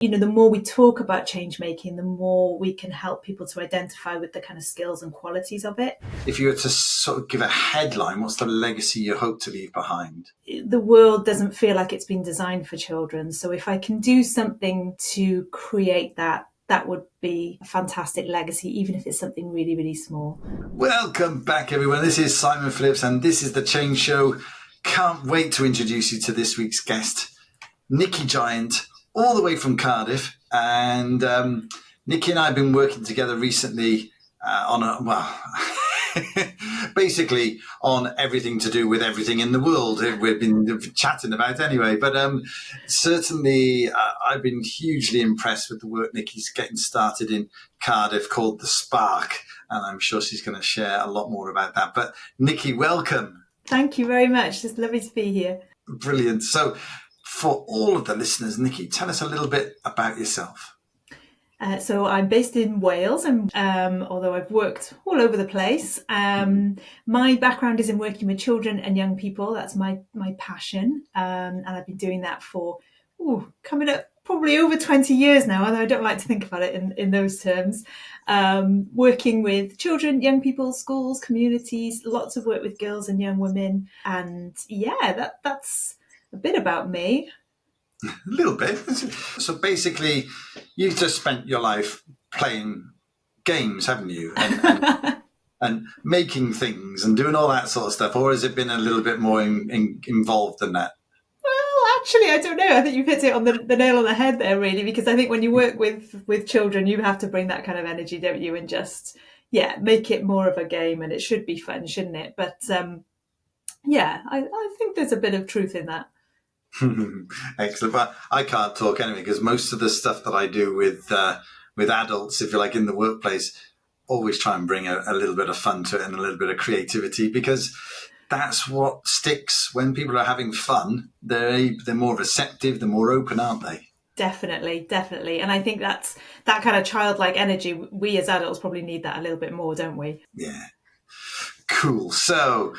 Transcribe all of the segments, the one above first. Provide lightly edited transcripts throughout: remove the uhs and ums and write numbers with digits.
The more we talk about change making, the more we can help people to identify with the kind of skills and qualities of it. If you were to sort of give a headline, what's the legacy you hope to leave behind? The world doesn't feel like it's been designed for children. So if I can do something to create that, that would be a fantastic legacy, even if it's something really, really small. Welcome back, everyone. This is Simon Phillips, and this is The Change Show. Can't wait to introduce you to this week's guest, Nicky Giant, all the way from Cardiff. And Nicky and I have been working together recently basically on everything to do with everything in the world we've been chatting about anyway. But certainly I've been hugely impressed with the work Nicky's getting started in Cardiff called The Spark. And I'm sure she's going to share a lot more about that. But Nicky, welcome. Thank you very much. Just lovely to be here. Brilliant. So for all of the listeners, Nicky, tell us a little bit about yourself. So I'm based in Wales, and although I've worked all over the place, my background is in working with children and young people. That's my passion, and I've been doing that for coming up probably over 20 years now, although I don't like to think about it in those terms. Working with children, young people, schools, communities, lots of work with girls and young women. And that's a bit about me. A little bit. So basically, you've just spent your life playing games, haven't you? And making things and doing all that sort of stuff. Or has it been a little bit more involved than that? Well, actually, I don't know. I think you've hit it on the nail on the head there, really, because I think when you work with children, you have to bring that kind of energy, don't you? And just, make it more of a game, and it should be fun, shouldn't it? But I think there's a bit of truth in that. Excellent. But I can't talk anyway, because most of the stuff that I do with adults, if you like, in the workplace, always try and bring a little bit of fun to it and a little bit of creativity, because that's what sticks. When people are having fun, they're more receptive, they're more open, aren't they? Definitely. And I think that's that kind of childlike energy. We as adults probably need that a little bit more, don't we? Yeah. Cool. So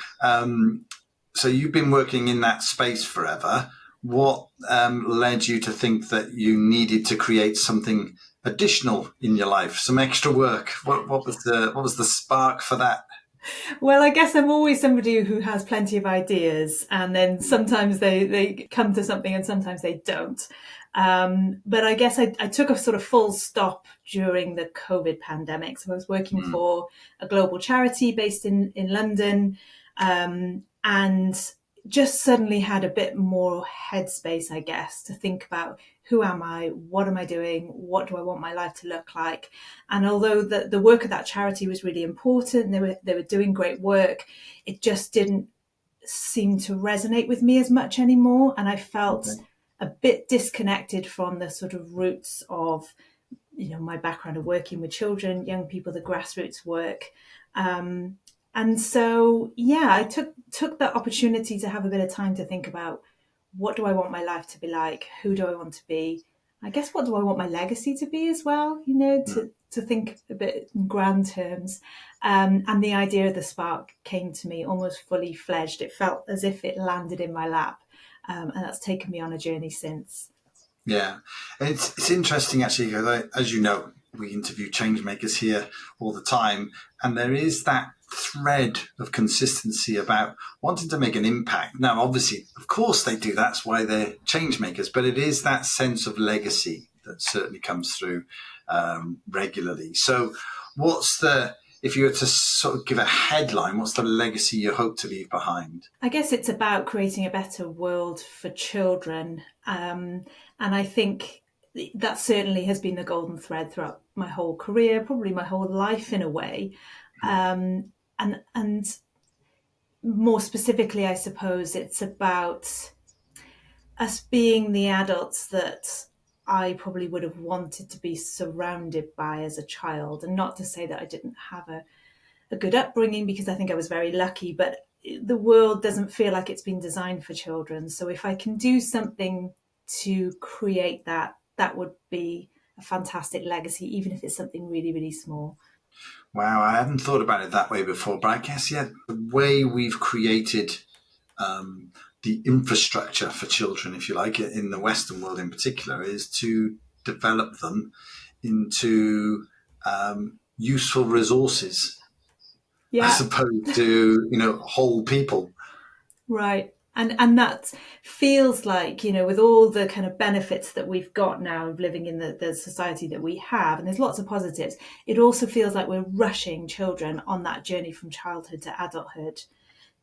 you've been working in that space forever. What led you to think that you needed to create something additional in your life, some extra work? What was the spark for that? Well, I guess I'm always somebody who has plenty of ideas, and then sometimes they come to something and sometimes they don't. But I guess I took a sort of full stop during the COVID pandemic. So I was working for a global charity based in London, and just suddenly had a bit more headspace, I guess, to think about who am I, what am I doing, what do I want my life to look like. And although the work of that charity was really important, they were doing great work, it just didn't seem to resonate with me as much anymore. And I felt a bit disconnected from the sort of roots of, my background of working with children, young people, the grassroots work. And so, I took that opportunity to have a bit of time to think about, what do I want my life to be like? Who do I want to be? I guess, what do I want my legacy to be as well? To think a bit in grand terms. And the idea of the Spark came to me almost fully fledged. It felt as if it landed in my lap. And that's taken me on a journey since. Yeah. And it's interesting, actually, because as you know, we interview change makers here all the time. And there is that thread of consistency about wanting to make an impact. Now, obviously, of course they do. That's why they're change makers. But it is that sense of legacy that certainly comes through regularly. So if you were to sort of give a headline, what's the legacy you hope to leave behind? I guess it's about creating a better world for children. And I think that certainly has been the golden thread throughout my whole career, probably my whole life in a way. And more specifically, I suppose it's about us being the adults that I probably would have wanted to be surrounded by as a child. And not to say that I didn't have a good upbringing, because I think I was very lucky, but the world doesn't feel like it's been designed for children. So if I can do something to create that, that would be a fantastic legacy, even if it's something really, really small. Wow, I hadn't thought about it that way before, but I guess, the way we've created the infrastructure for children, if you like, in the Western world in particular, is to develop them into useful resources as Yeah. opposed to, whole people. Right. And that feels like, with all the kind of benefits that we've got now of living in the society that we have, and there's lots of positives, it also feels like we're rushing children on that journey from childhood to adulthood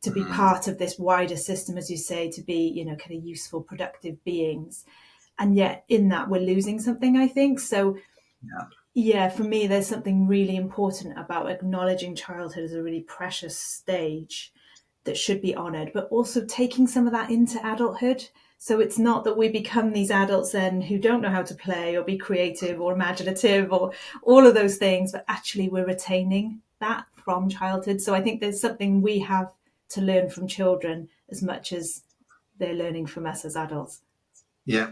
to be Mm, part of this wider system, as you say, to be, kind of useful, productive beings. And yet in that we're losing something, I think. So yeah. yeah, for me, there's something really important about acknowledging childhood as a really precious stage that should be honoured, but also taking some of that into adulthood. So it's not that we become these adults then who don't know how to play or be creative or imaginative or all of those things, but actually we're retaining that from childhood. So I think there's something we have to learn from children as much as they're learning from us as adults. Yeah.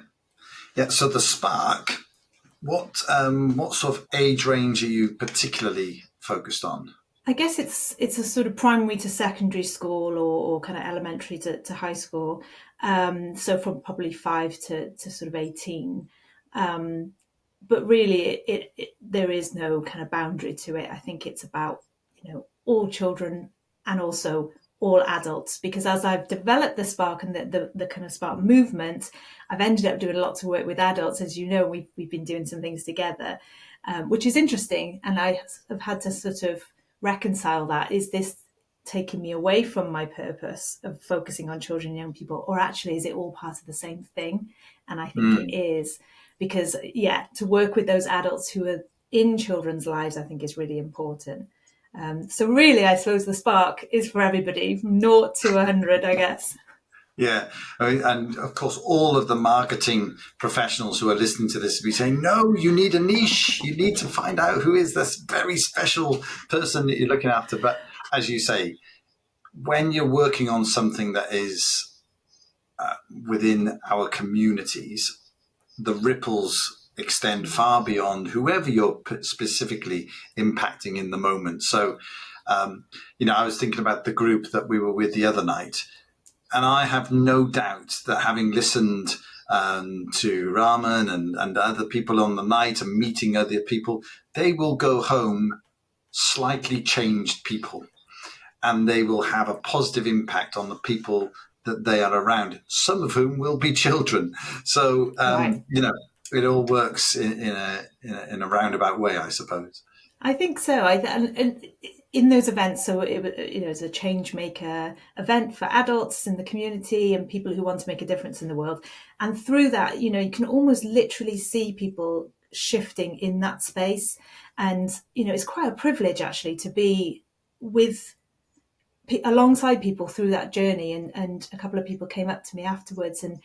Yeah. So the spark, what sort of age range are you particularly focused on? I guess it's a sort of primary to secondary school or kind of elementary to high school. So from probably 5 to sort of 18. Um, but really, there is no kind of boundary to it. I think it's about all children and also all adults. Because as I've developed the spark and the kind of spark movement, I've ended up doing lots of work with adults. As you know, we've been doing some things together, which is interesting. And I have had to sort of reconcile that. Is this taking me away from my purpose of focusing on children and young people, or actually is it all part of the same thing? And I think it Mm, is, because yeah, to work with those adults who are in children's lives, I think is really important. So really, I suppose the spark is for everybody from 0 to 100, I guess. yeah. I mean, and of course, all of the marketing professionals who are listening to this will be saying, no, you need a niche. You need to find out who is this very special person that you're looking after. But as you say, when you're working on something that is within our communities, the ripples extend far beyond whoever you're specifically impacting in the moment. So, I was thinking about the group that we were with the other night, and I have no doubt that having listened to Raman and other people on the night and meeting other people, they will go home slightly changed people, and they will have a positive impact on the people that they are around, some of whom will be children. So, Right. it all works in a roundabout way, I suppose. I think so. And in those events, so it's a change maker event for adults in the community and people who want to make a difference in the world. And through that, you can almost literally see people shifting in that space. And it's quite a privilege actually to be with alongside people through that journey. And a couple of people came up to me afterwards, and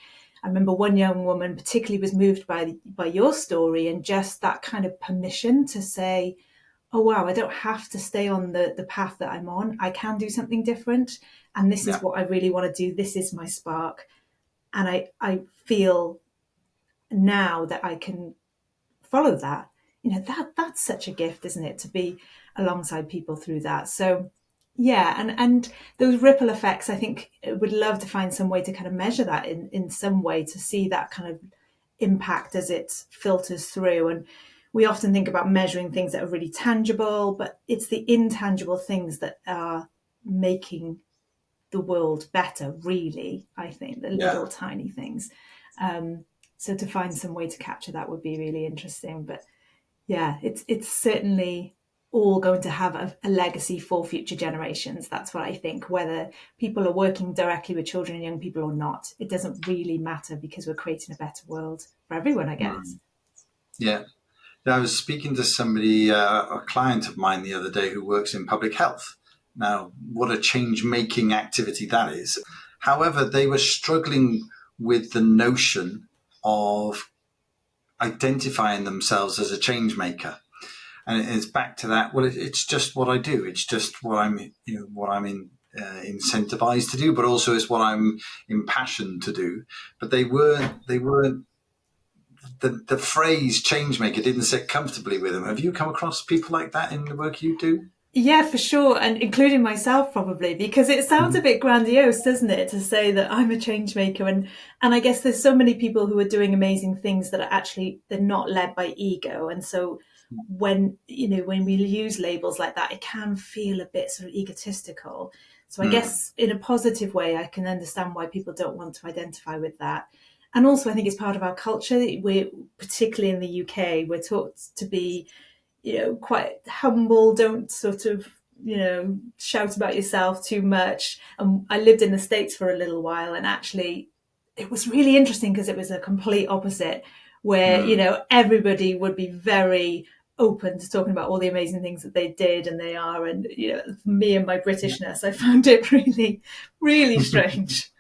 I remember one young woman particularly was moved by your story and just that kind of permission to say, oh wow, I don't have to stay on the path that I'm on. I can do something different. And this is Yeah, what I really want to do. This is my spark. And I feel now that I can follow that. That's such a gift, isn't it? To be alongside people through that. So yeah, and those ripple effects, I think would love to find some way to kind of measure that in some way, to see that kind of impact as it filters through. And we often think about measuring things that are really tangible, but it's the intangible things that are making the world better, really. I think the yeah. little tiny things. Um, so to find some way to capture that would be really interesting. But yeah, it's certainly all going to have a legacy for future generations. That's what I think. Whether people are working directly with children and young people or not, it doesn't really matter, because we're creating a better world for everyone, I guess. Mm, yeah. I was speaking to somebody, a client of mine the other day who works in public health. Now, what a change making activity that is. However, they were struggling with the notion of identifying themselves as a change maker. And it's back to that. Well, it's just what I do. It's just what incentivized to do, but also it's what I'm impassioned to do. But they weren't the phrase change maker didn't sit comfortably with them. Have you come across people like that in the work you do? Yeah, for sure, and including myself probably, because it sounds a bit grandiose, doesn't it, to say that I'm a change maker, and I guess there's so many people who are doing amazing things that are actually they're not led by ego, and so when we use labels like that, it can feel a bit sort of egotistical. So I Mm, guess in a positive way, I can understand why people don't want to identify with that. And also, I think it's part of our culture. We're particularly in the UK, we're taught to be quite humble, don't sort of, shout about yourself too much. And I lived in the States for a little while, and actually, it was really interesting because it was a complete opposite, where, mm, everybody would be very open to talking about all the amazing things that they did and they are. And, me and my yeah. Britishness, I found it really, really strange.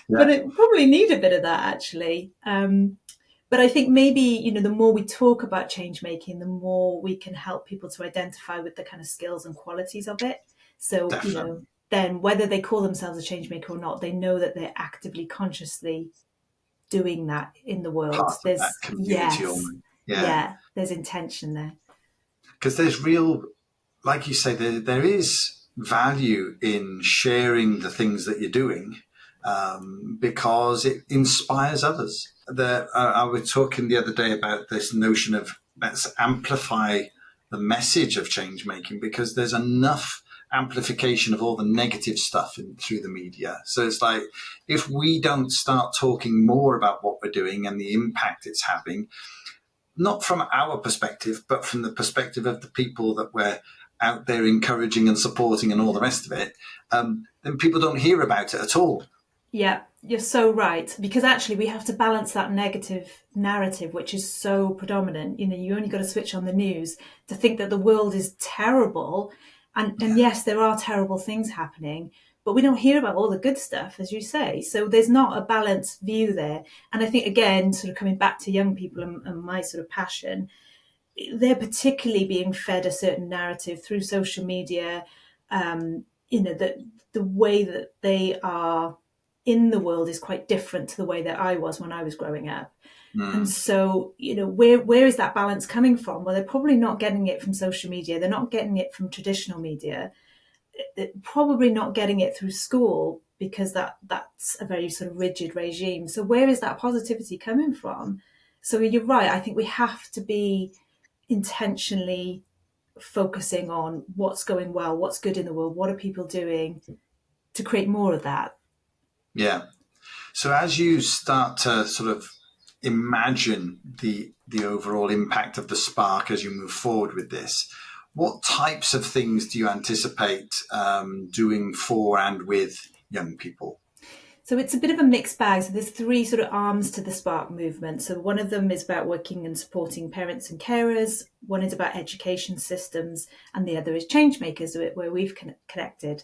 But Yeah. it probably need a bit of that actually. But I think maybe, the more we talk about change making, the more we can help people to identify with the kind of skills and qualities of it. So, Definitely then whether they call themselves a change maker or not, they know that they're actively, consciously doing that in the world. part of that There's, community yes, almost. Yeah, yeah, there's intention there. because there's real, like you say, there is value in sharing the things that you're doing, because it inspires others. I was talking the other day about this notion of let's amplify the message of change making, because there's enough amplification of all the negative stuff through the media. So it's like, if we don't start talking more about what we're doing and the impact it's having, not from our perspective, but from the perspective of the people that we're out there encouraging and supporting and all the rest of it, then people don't hear about it at all. Yeah, you're so right. Because actually, we have to balance that negative narrative, which is so predominant. You only got to switch on the news to think that the world is terrible. And Yeah. yes, there are terrible things happening, but we don't hear about all the good stuff, as you say. So there's not a balanced view there. And I think, again, sort of coming back to young people and my sort of passion, they're particularly being fed a certain narrative through social media. That the way that they are in the world is quite different to the way that I was when I was growing up. And Mm, so, where is that balance coming from? Well, they're probably not getting it from social media. They're not getting it from traditional media. They're probably not getting it through school because that's a very sort of rigid regime. So where is that positivity coming from? So you're right. I think we have to be intentionally focusing on what's going well, what's good in the world, what are people doing to create more of that. yeah. So as you start to sort of imagine the overall impact of the spark as you move forward with this, what types of things do you anticipate doing for and with young people? So it's a bit of a mixed bag. So there's three sort of arms to the Spark movement. So one of them is about working and supporting parents and carers. One is about education systems, and the other is change makers, where we've connected.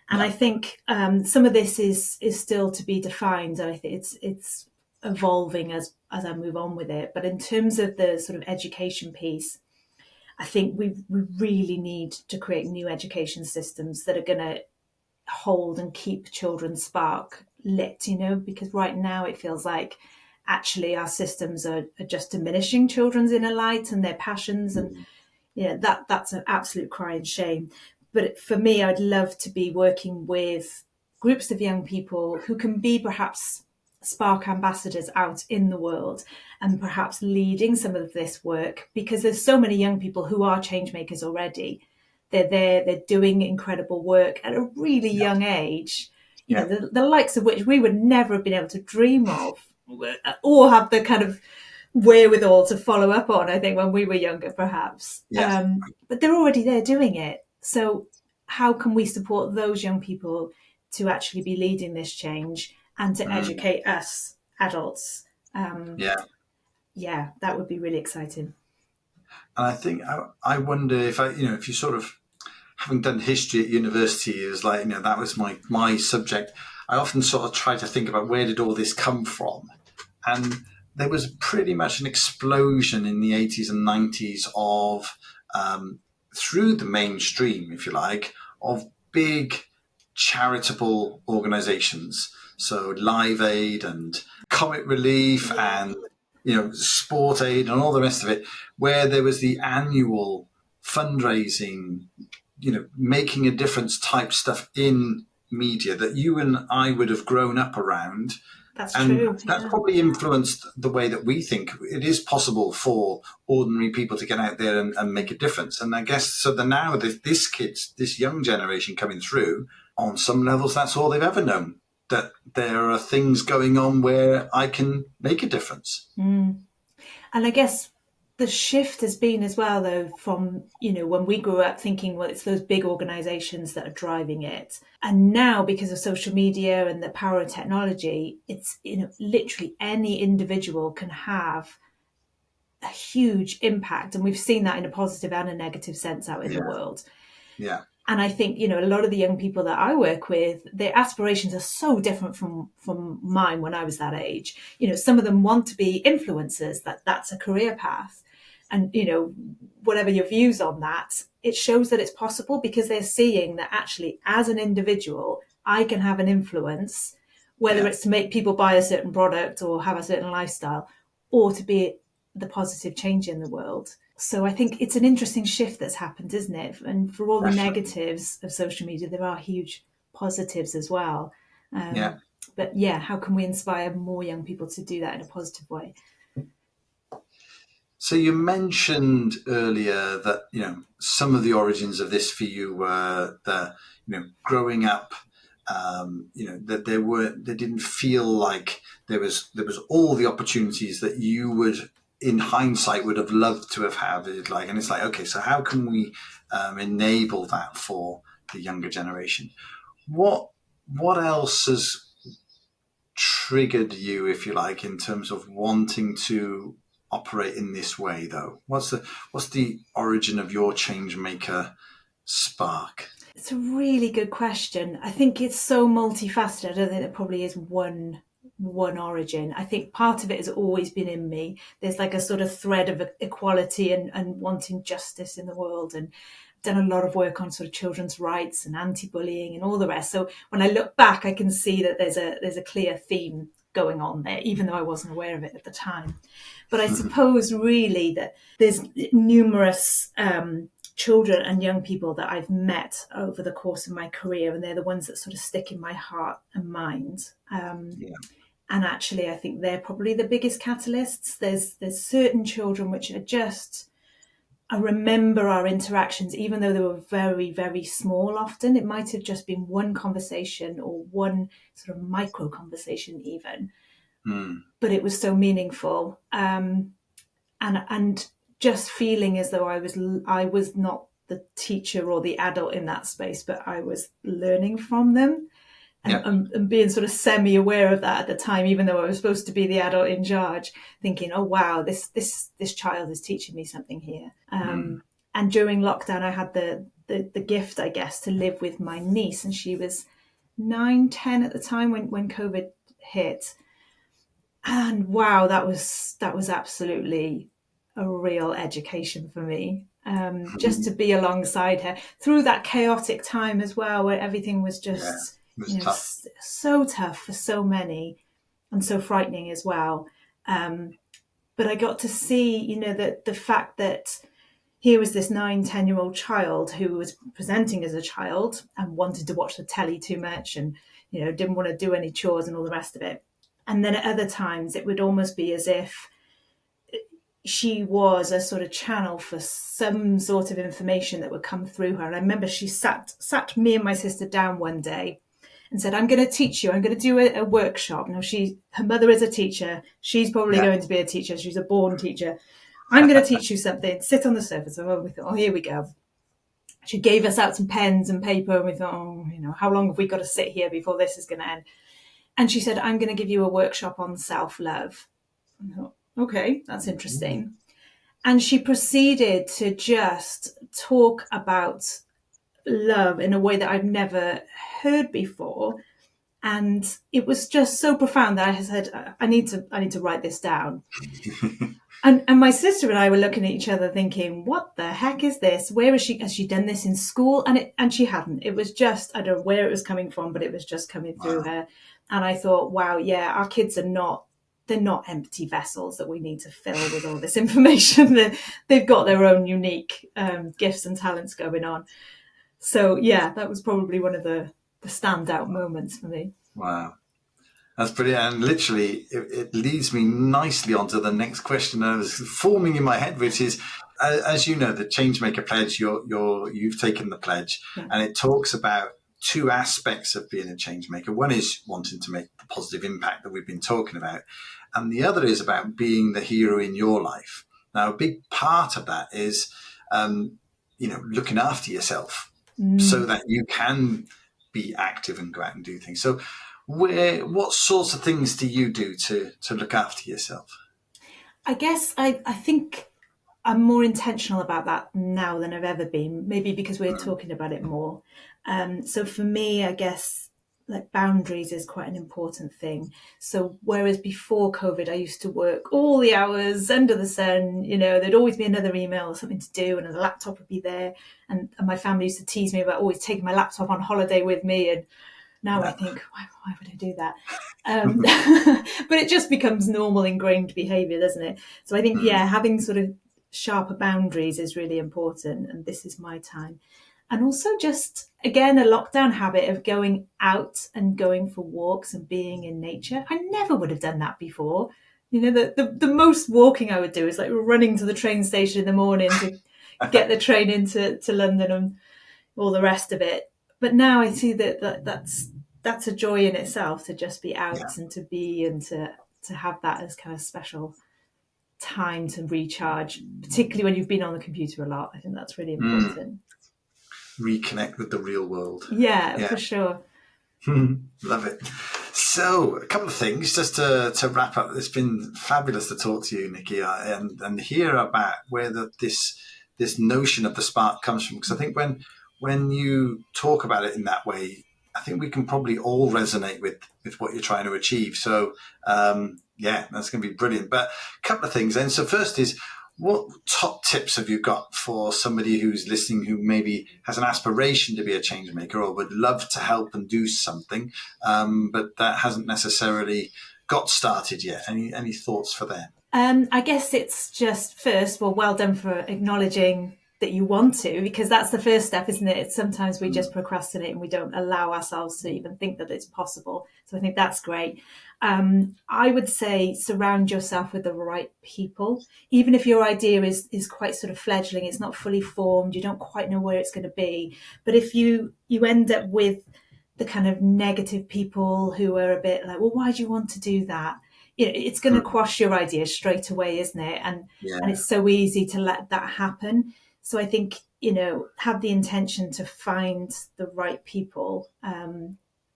And I Yeah. think some of this is still to be defined, and I think it's evolving as I move on with it. But in terms of the sort of education piece, I think we really need to create new education systems that are going to hold and keep children's spark lit, because right now it feels like actually our systems are just diminishing children's inner light and their passions. And Mm. that's an absolute crying shame. But for me, I'd love to be working with groups of young people who can be perhaps spark ambassadors out in the world and perhaps leading some of this work, because there's so many young people who are change makers already. They're there, they're doing incredible work at a really Yeah. young age, Yeah. the likes of which we would never have been able to dream of or have the kind of wherewithal to follow up on, I think, when we were younger, perhaps. Yes. But they're already there doing it. So, how can we support those young people to actually be leading this change and to Mm. educate us adults? Um, Yeah. yeah, that would be really exciting. And I think I wonder if if you sort of, having done history at university, it was like, that was my subject. I often sort of try to think about where did all this come from, and there was pretty much an explosion in the 80s and 90s of, through the mainstream, if you like, of big charitable organisations. So Live Aid and Comic Relief and Sport Aid and all the rest of it, where there was the annual fundraising making a difference type stuff in media that you and I would have grown up around. That's And true. that's Yeah. probably influenced the way that we think it is possible for ordinary people to get out there and make a difference. And I guess so that now this young generation coming through, on some levels, that's all they've ever known. That there are things going on where I can make a difference. And I guess the shift has been as well, though, from, when we grew up thinking, well, it's those big organizations that are driving it. And now, because of social media and the power of technology, it's, literally any individual can have a huge impact. And we've seen that in a positive and a negative sense out in the world. Yeah. And I think, a lot of the young people that I work with, their aspirations are so different from mine when I was that age. Some of them want to be influencers, that's a career path. And, whatever your views on that, it shows that it's possible because they're seeing that actually as an individual, I can have an influence, whether it's to make people buy a certain product or have a certain lifestyle, or to be the positive change in the world. So I think it's an interesting shift that's happened, isn't it? And for all the negatives of social media, there are huge positives as well. But how can we inspire more young people to do that in a positive way? So you mentioned earlier that, some of the origins of this for you were growing up, that they didn't feel like there was all the opportunities that you would, in hindsight, would have loved to have had. And it's like, okay, so how can we enable that for the younger generation? What else has triggered you, if you like, in terms of wanting to operate in this way, though? What's the origin of your change maker spark? It's a really good question. I think it's so multifaceted. I don't think there probably is one origin. I think part of it has always been in me. There's like a sort of thread of equality and wanting justice in the world, and done a lot of work on sort of children's rights and anti-bullying and all the rest. So when I look back, I can see that there's a clear theme going on there, even though I wasn't aware of it at the time. But I suppose really that there's numerous children and young people that I've met over the course of my career, and they're the ones that sort of stick in my heart and mind. And actually, I think they're probably the biggest catalysts. There's certain children which are just, I remember our interactions, even though they were very, very small often. It might have just been one conversation or one sort of micro conversation even. But it was so meaningful. And just feeling as though I was not the teacher or the adult in that space, but I was learning from them. And being sort of semi-aware of that at the time, even though I was supposed to be the adult in charge, thinking, oh, wow, this child is teaching me something here. And during lockdown, I had the gift, I guess, to live with my niece. And she was 9, 10 at the time when COVID hit. And wow, that was absolutely a real education for me. Just to be alongside her through that chaotic time as well, where everything was just... tough. So tough for so many and so frightening as well. But I got to see, that the fact that here was this 9, 10-year-old child who was presenting as a child and wanted to watch the telly too much and, didn't want to do any chores and all the rest of it. And then at other times it would almost be as if she was a sort of channel for some sort of information that would come through her. And I remember she sat me and my sister down one day and said, I'm going to teach you. I'm going to do a workshop. Now, her mother is a teacher. She's probably going to be a teacher. She's a born teacher. I'm going to teach you something. Sit on the sofa. So we thought, here we go. She gave us out some pens and paper. And we thought, how long have we got to sit here before this is going to end? And she said, I'm going to give you a workshop on self-love. I thought, okay, that's interesting. And she proceeded to just talk about love in a way that I've never heard before, and it was just so profound that I said, I need to write this down. and my sister and I were looking at each other thinking, what the heck is this? Where is she? Has she done this in school? And she hadn't. It was just, I don't know where it was coming from, but it was just coming through her. And I thought, wow, yeah, our kids are not, they're not empty vessels that we need to fill with all this information. They've got their own unique gifts and talents going on. So yeah, that was probably one of the standout moments for me. Wow. That's brilliant. And literally, it leads me nicely onto the next question I was forming in my head, which is, as you know, the Changemaker Pledge, you've taken the pledge, Yeah. and it talks about two aspects of being a change maker. One is wanting to make the positive impact that we've been talking about, and the other is about being the hero in your life. Now, a big part of that is, looking after yourself so that you can be active and go out and do things. So, what sorts of things do you do to look after yourself? I guess I think I'm more intentional about that now than I've ever been, maybe because we're talking about it more. So for me, I guess like boundaries is quite an important thing. So whereas before COVID, I used to work all the hours under the sun, there'd always be another email or something to do and the laptop would be there. And my family used to tease me about always taking my laptop on holiday with me. And now I Yeah. think, why would I do that? But it just becomes normal ingrained behavior, doesn't it? So I think, yeah, having sort of sharper boundaries is really important. And this is my time. And also just, again, a lockdown habit of going out and going for walks and being in nature. I never would have done that before. The most walking I would do is like running to the train station in the morning to get the train into London and all the rest of it. But now I see that's a joy in itself to just be Yeah. out and to be and to have that as kind of special time to recharge, particularly when you've been on the computer a lot. I think that's really important. Reconnect with the real world. Yeah, Yeah. for sure. Love it. So, a couple of things just to wrap up. It's been fabulous to talk to you, Nikki, and hear about where this notion of the spark comes from. Because I think when you talk about it in that way, I think we can probably all resonate with what you're trying to achieve. So, yeah, that's going to be brilliant. But a couple of things then. So, first is, what top tips have you got for somebody who's listening who maybe has an aspiration to be a change maker or would love to help and do something, but that hasn't necessarily got started yet? Any thoughts for them? I guess it's just first, well done for acknowledging that you want to, because that's the first step, isn't it? Sometimes we just procrastinate and we don't allow ourselves to even think that it's possible. So I think that's great. I would say surround yourself with the right people, even if your idea is quite sort of fledgling, it's not fully formed, you don't quite know where it's going to be. But if you end up with the kind of negative people who are a bit like, well, why do you want to do that? It's going to quash your ideas straight away, isn't it? And Yeah. it's so easy to let that happen. So I think, have the intention to find the right people,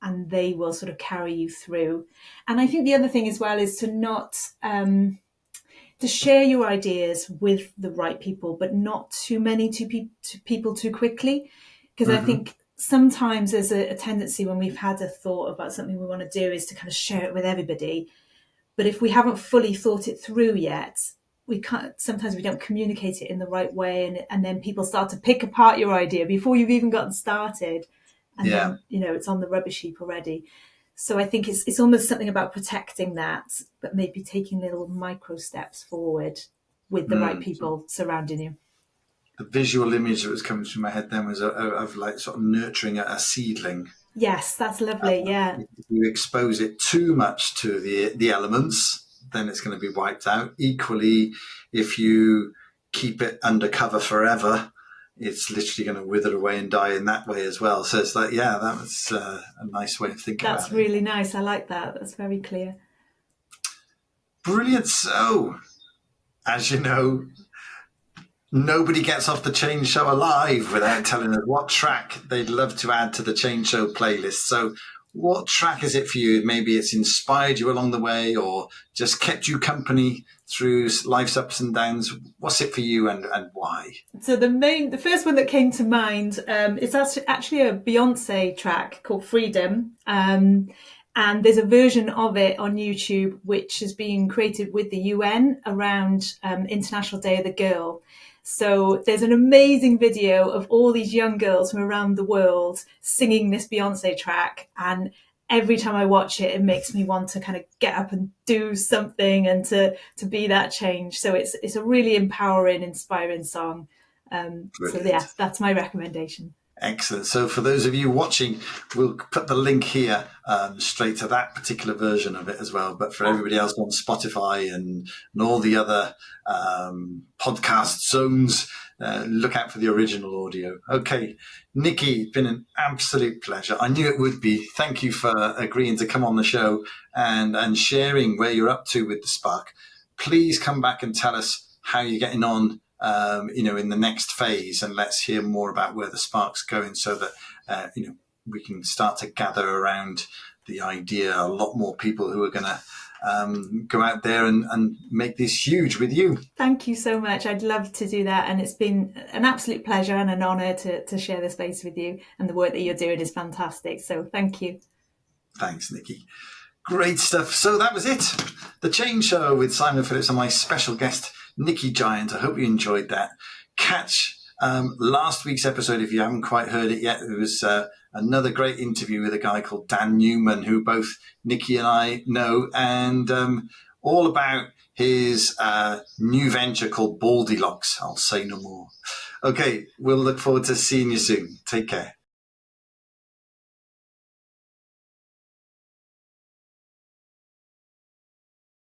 and they will sort of carry you through. And I think the other thing as well is to not to share your ideas with the right people, but not too many to people too quickly, because I think sometimes there's a tendency when we've had a thought about something we want to do is to kind of share it with everybody. But if we haven't fully thought it through yet, we can't. Sometimes we don't communicate it in the right way, and then people start to pick apart your idea before you've even gotten started, and Yeah. then it's on the rubbish heap already. So I think it's almost something about protecting that, but maybe taking little micro steps forward with the right people surrounding you. The visual image that was coming through my head then was of like sort of nurturing a seedling. Yes, that's lovely. Yeah, If you expose it too much to the elements, then it's going to be wiped out. Equally, if you keep it undercover forever, it's literally going to wither away and die in that way as well. So it's like, yeah, that was a nice way of thinking that's about it. really nice. I like that. That's very clear. Brilliant. So, as you know, nobody gets off the Change Show alive without telling us what track they'd love to add to the Change Show playlist. So, what track is it for you? Maybe it's inspired you along the way or just kept you company through life's ups and downs. What's it for you and why? So the first one that came to mind is actually a Beyonce track called Freedom. And there's a version of it on YouTube which has been created with the UN around International Day of the Girl. So there's an amazing video of all these young girls from around the world singing this Beyonce track. And every time I watch it, it makes me want to kind of get up and do something and to be that change. So it's a really empowering, inspiring song. So Brilliant. yeah, that's my recommendation. Excellent. So for those of you watching, we'll put the link here straight to that particular version of it as well. But for everybody else on Spotify and all the other podcast zones, look out for the original audio. Okay, Nikki, it's been an absolute pleasure. I knew it would be. Thank you for agreeing to come on the show and sharing where you're up to with the Spark. Please come back and tell us how you're getting on in the next phase, and let's hear more about where the Spark's going so that, we can start to gather around the idea, a lot more people who are going to go out there and make this huge with you. Thank you so much. I'd love to do that. And it's been an absolute pleasure and an honour to share the space with you. And the work that you're doing is fantastic. So thank you. Thanks, Nikki. Great stuff. So that was it. The Change Show with Simon Phillips and my special guest, Nicky Giant. I hope you enjoyed that. Catch last week's episode if you haven't quite heard it yet. It was another great interview with a guy called Dan Newman, who both Nicky and I know, and all about his new venture called Baldylocks. I'll say no more. Okay, we'll look forward to seeing you soon. Take care.